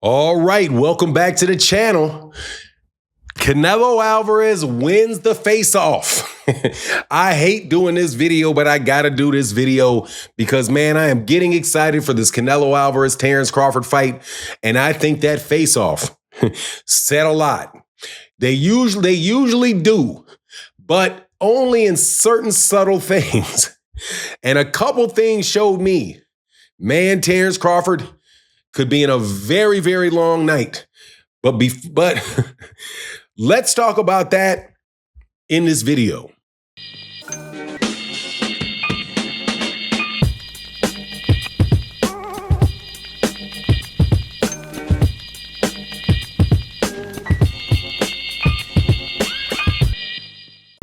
All right, welcome back to the channel. Canelo Alvarez wins the face-off. I hate doing this video, but I gotta do this video because, man, I am getting excited for this Canelo Alvarez Terence Crawford fight, and I think that face-off said a lot. They usually do, but only in certain subtle things. And a couple things showed me, man, Terence Crawford could be in a very, very long night. But let's talk about that in this video.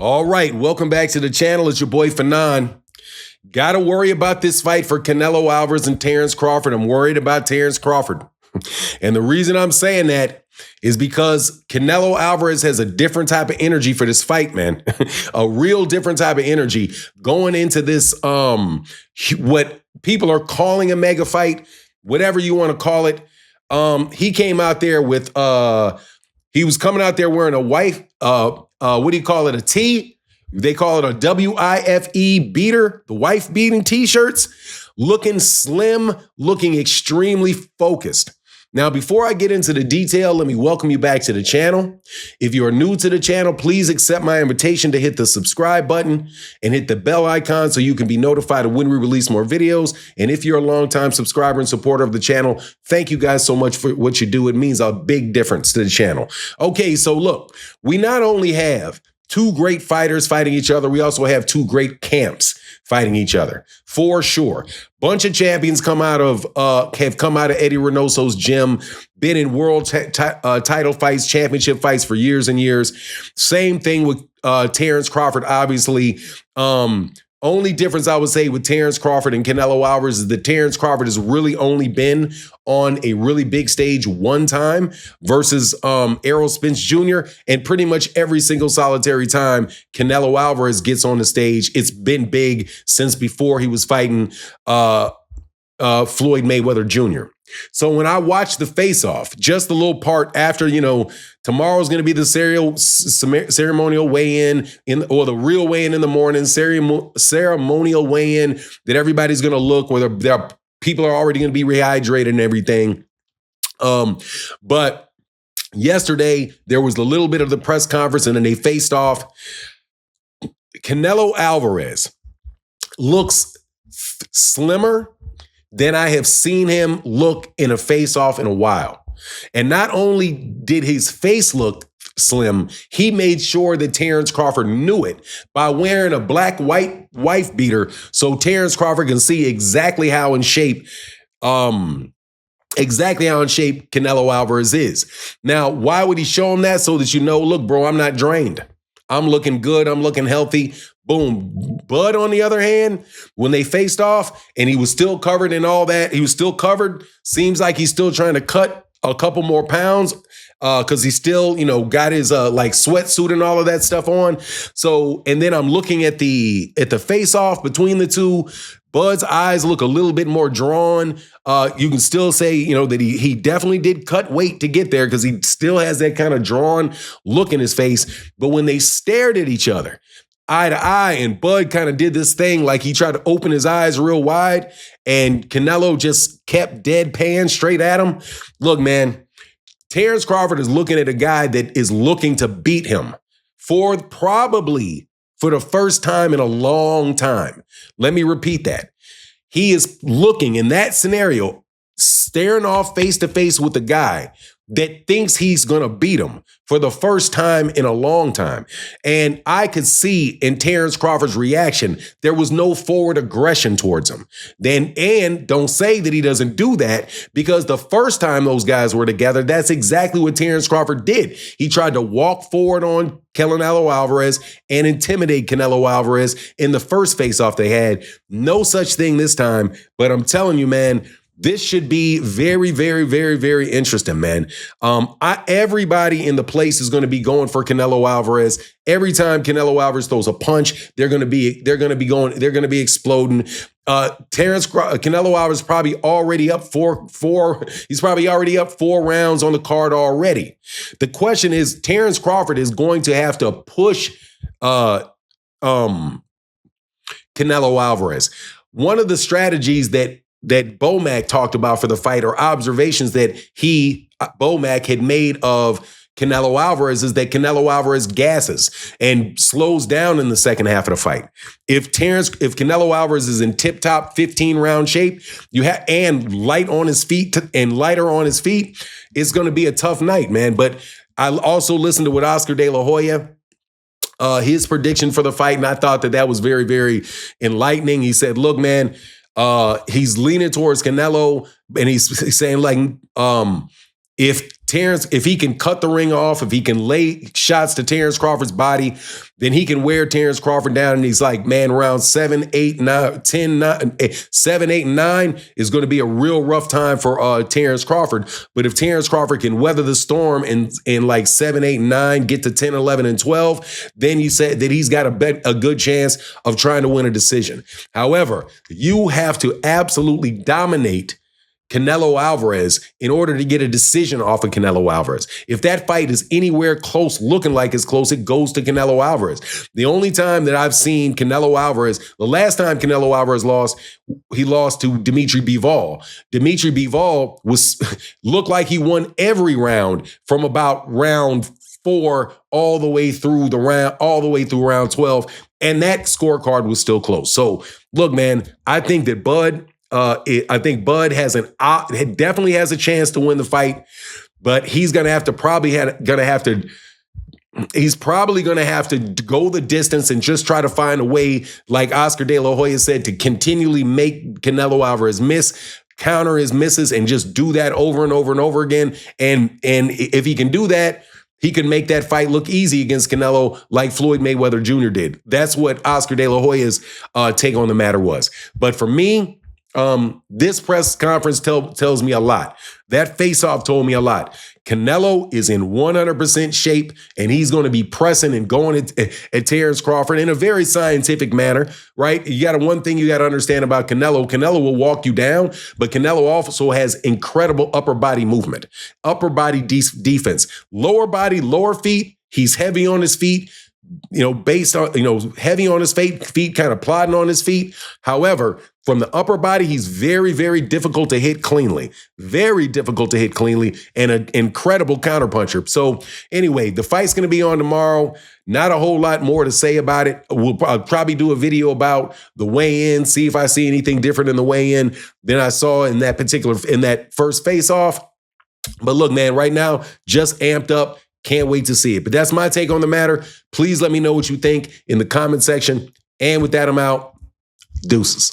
All right, welcome back to the channel. It's your boy Fanon. Gotta worry about this fight for Canelo Alvarez and Terence Crawford. I'm worried about Terence Crawford. And the reason I'm saying that is because Canelo Alvarez has a different type of energy for this fight, man. A real different type of energy going into this, what people are calling a mega fight, whatever you want to call it. He came out there with, he was coming out there wearing a white, what do you call it, a tee? They call it a WIFE beater, the wife beating t-shirts, looking slim, looking extremely focused. Now, before I get into the detail, let me welcome you back to the channel. If you are new to the channel, please accept my invitation to hit the subscribe button and hit the bell icon so you can be notified of when we release more videos. And if you're a longtime subscriber and supporter of the channel, thank you guys so much for what you do. It means a big difference to the channel. Okay, so look, we not only have two great fighters fighting each other, we also have two great camps fighting each other, for sure. Bunch of champions have come out of Eddie Reynoso's gym, been in world title fights, championship fights for years and years. Same thing with Terence Crawford, obviously. Only difference I would say with Terence Crawford and Canelo Alvarez is that Terence Crawford has really only been on a really big stage one time versus Errol Spence Jr. And pretty much every single solitary time Canelo Alvarez gets on the stage, it's been big since before he was fighting Floyd Mayweather Jr. So when I watched the face-off, just the little part after, you know, tomorrow's going to be the ceremonial weigh-in, or the real weigh-in in the morning, ceremonial weigh-in that everybody's going to look, where people are already going to be rehydrated and everything. But yesterday, there was a little bit of the press conference, and then they faced off. Canelo Alvarez looks slimmer than I have seen him look in a face-off in a while. And not only did his face look slim, he made sure that Terence Crawford knew it by wearing a black-white wife beater so Terence Crawford can see exactly how in shape Canelo Alvarez is. Now, why would he show him that? So that you know, look, bro, I'm not drained. I'm looking good. I'm looking healthy. Boom. Bud, on the other hand, when they faced off and he was still covered in all that, he was still covered. Seems like he's still trying to cut a couple more pounds because he still, you know, got his like sweatsuit and all of that stuff on. So, and then I'm looking at the face off between the two. Bud's eyes look a little bit more drawn. You can still say, you know, that he definitely did cut weight to get there because he still has that kind of drawn look in his face. But when they stared at each other, eye to eye, and Bud kind of did this thing like he tried to open his eyes real wide, and Canelo just kept deadpan straight at him. Look, man, Terence Crawford is looking at a guy that is looking to beat him probably for the first time in a long time. Let me repeat that. He is looking in that scenario, staring off face to face with a guy that thinks he's going to beat him for the first time in a long time. And I could see in Terence Crawford's reaction, there was no forward aggression towards him. And don't say that he doesn't do that, because the first time those guys were together, that's exactly what Terence Crawford did. He tried to walk forward on Canelo Alvarez and intimidate Canelo Alvarez in the first face-off they had. No such thing this time. But I'm telling you, man, This should be very, very, very, very interesting, man. Everybody in the place is going to be going for Canelo Alvarez. Every time Canelo Alvarez throws a punch, they're going to be exploding. Canelo Alvarez probably already up four. He's probably already up 4 rounds on the card already. The question is, Terence Crawford is going to have to push Canelo Alvarez. One of the strategies that Bomac talked about for the fight, or observations that Bomac had made of Canelo Alvarez, is that Canelo Alvarez gasses and slows down in the second half of the fight. If Canelo Alvarez is in tip-top 15-round shape, and lighter on his feet, it's going to be a tough night, man. But I also listened to what Oscar De La Hoya, his prediction for the fight, and I thought that was very, very enlightening. He said, look, man, he's leaning towards Canelo, and he's saying, like, if he can cut the ring off, if he can lay shots to Terence Crawford's body, then he can wear Terence Crawford down. And he's like, man, round 7, 8, 9, 10, 9, 7, 8, and 9 is going to be a real rough time for Terence Crawford. But if Terence Crawford can weather the storm in like 7, 8, and 9, get to 10, 11, and 12, then you said that he's got a good chance of trying to win a decision. However, you have to absolutely dominate Canelo Alvarez in order to get a decision off of Canelo Alvarez. If that fight is anywhere close, looking like it's close, it goes to Canelo Alvarez. The only time that I've seen Canelo Alvarez, the last time Canelo Alvarez lost, he lost to Dimitri Bivol. Dimitri Bivol looked like he won every round from about round 4 all the way through round 12, and that scorecard was still close. So look, man, I think that Bud definitely has a chance to win the fight, but he's going to have to go the distance and just try to find a way, like Oscar De La Hoya said, to continually make Canelo Alvarez miss, counter his misses, and just do that over and over and over again. And if he can do that, he can make that fight look easy against Canelo, like Floyd Mayweather Jr. did. That's what Oscar De La Hoya's take on the matter was. But for me, this press conference tells me a lot. That face-off told me a lot. Canelo is in 100% shape, and he's going to be pressing and going at Terence Crawford in a very scientific manner, right? One thing you got to understand about Canelo. Canelo will walk you down, but Canelo also has incredible upper body movement, upper body defense, lower body, lower feet. He's heavy on his feet. Heavy on his feet, kind of plodding on his feet. However, from the upper body, he's very, very difficult to hit cleanly. Very difficult to hit cleanly, and an incredible counterpuncher. So anyway, the fight's going to be on tomorrow. Not a whole lot more to say about it. I'll probably do a video about the weigh-in, see if I see anything different in the weigh-in than I saw in that first face-off. But look, man, right now, just amped up. Can't wait to see it. But that's my take on the matter. Please let me know what you think in the comment section. And with that, I'm out. Deuces.